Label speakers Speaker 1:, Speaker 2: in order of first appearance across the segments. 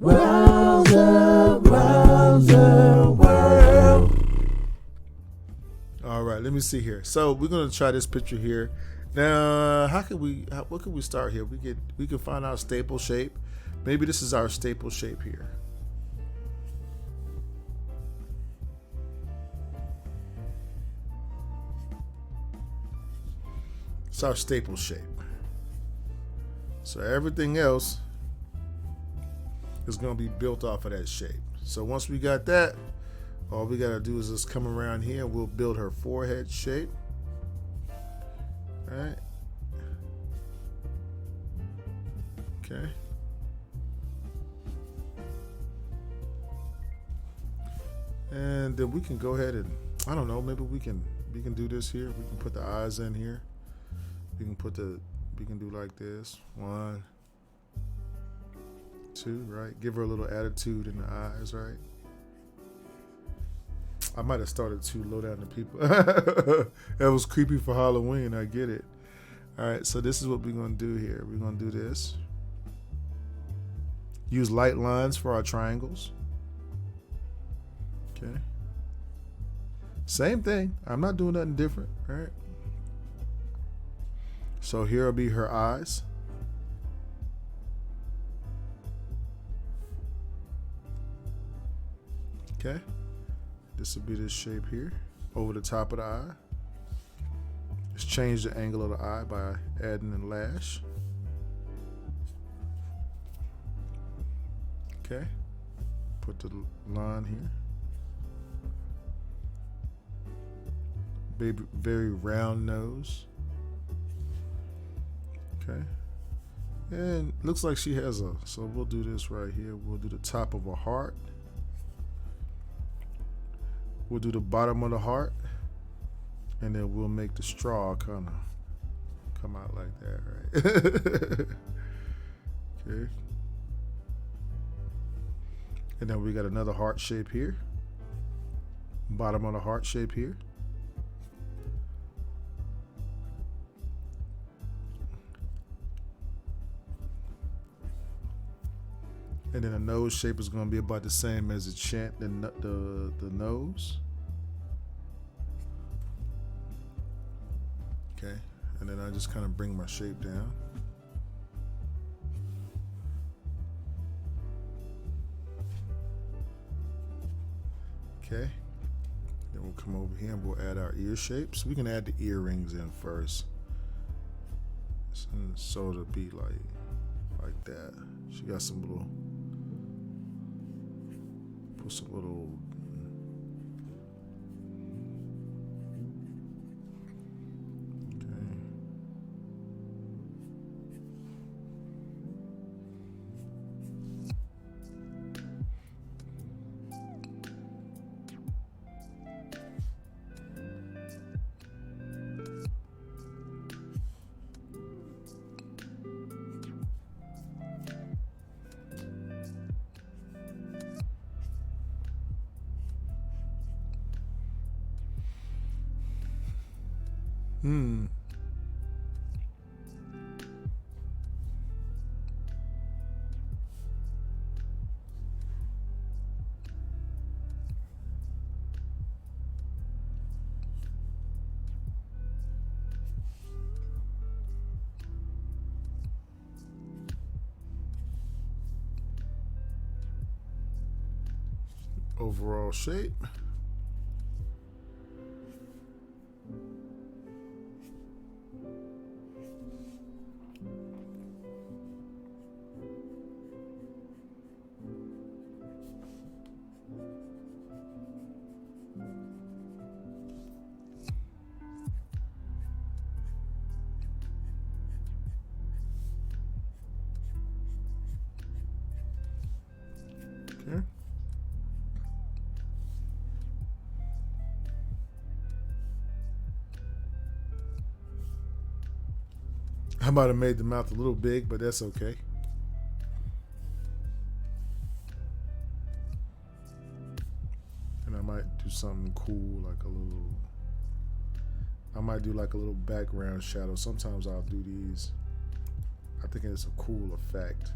Speaker 1: Rowserworld. All right, let me see here. So we're gonna try this picture here. Now, what can we start here? We can find our staple shape. Maybe this is our staple shape here. It's our staple shape. So everything else is going to be built off of that shape. So once we got that, all we got to do is just come around here and we'll build her forehead shape. All right. Okay. And then we can go ahead and, I don't know, maybe we can do this here. We can put the eyes in here. We can do like this. 1, 2, right? Give her a little attitude in the eyes, right? I might have started too low down to people. That was creepy for Halloween. I get it. All right, so this is what we're going to do here. We're going to do this. Use light lines for our triangles. Okay. Same thing. I'm not doing nothing different, all right? So here will be her eyes. Okay. This will be this shape here over the top of the eye. Just change the angle of the eye by adding a lash. Okay. Put the line here. Baby, very round nose. Okay. And looks like she has so we'll do this right here. We'll do the top of a heart. We'll do the bottom of the heart. And then we'll make the straw kind of come out like that, right? Okay. And then we got another heart shape here. Bottom of the heart shape here. And then the nose shape is going to be about the same as the chin, the nose. Okay, and then I just kind of bring my shape down. Okay, then we'll come over here and we'll add our ear shapes. We can add the earrings in first. So it'll be like that. She got some little, put some little, okay. Overall shape. Okay. I might have made the mouth a little big, but that's okay. And I might do something cool, like I might do like a little background shadow. Sometimes I'll do these. I think it's a cool effect.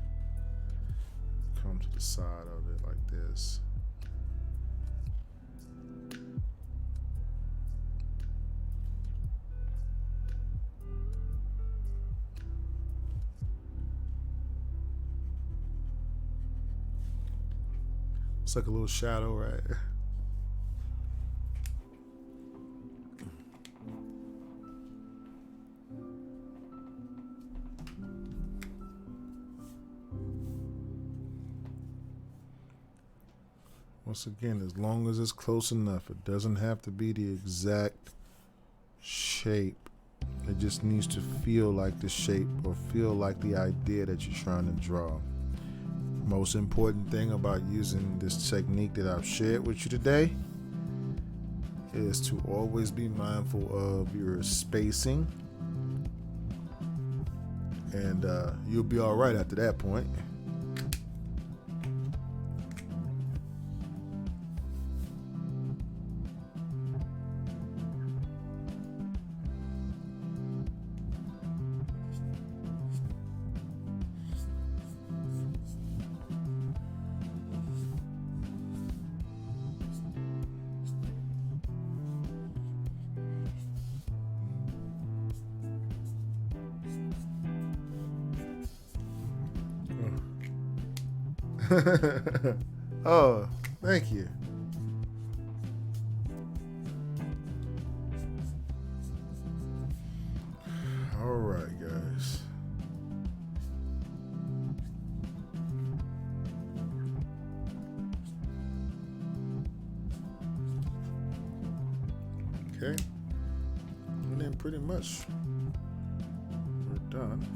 Speaker 1: Kind come to the side of it like this. It's like a little shadow, right? Once again, as long as it's close enough, it doesn't have to be the exact shape. It just needs to feel like the shape or feel like the idea that you're trying to draw. Most important thing about using this technique that I've shared with you today is to always be mindful of your spacing, and you'll be all right after that point. Oh, thank you. All right, guys. Okay. And then pretty much we're done.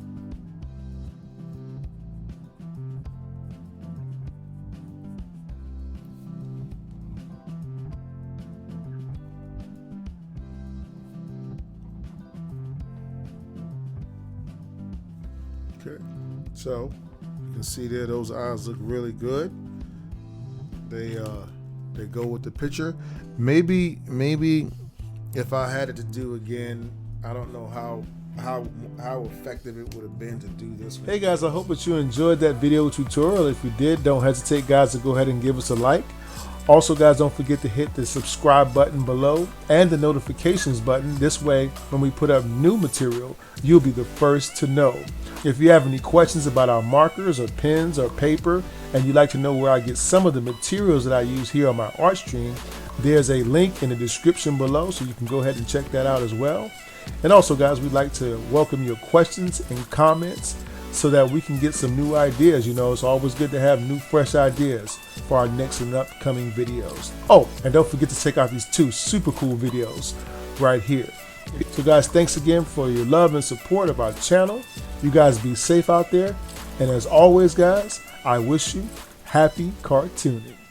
Speaker 1: Okay, so you can see there those eyes look really good. They go with the picture. Maybe if I had it to do again, I don't know how effective it would have been to do this one. Hey guys, I hope that you enjoyed that video tutorial. If you did, don't hesitate guys to go ahead and give us a like. Also guys, don't forget to hit the subscribe button below and the notifications button. This way, when we put up new material, you'll be the first to know. If you have any questions about our markers or pens or paper, and you'd like to know where I get some of the materials that I use here on my art stream, there's a link in the description below, so you can go ahead and check that out as well. And also guys, we'd like to welcome your questions and comments so that we can get some new ideas. You know, it's always good to have new fresh ideas for our next and upcoming videos. Oh, and don't forget to check out these two super cool videos right here. So guys, thanks again for your love and support of our channel. You guys be safe out there. And as always guys, I wish you happy cartooning.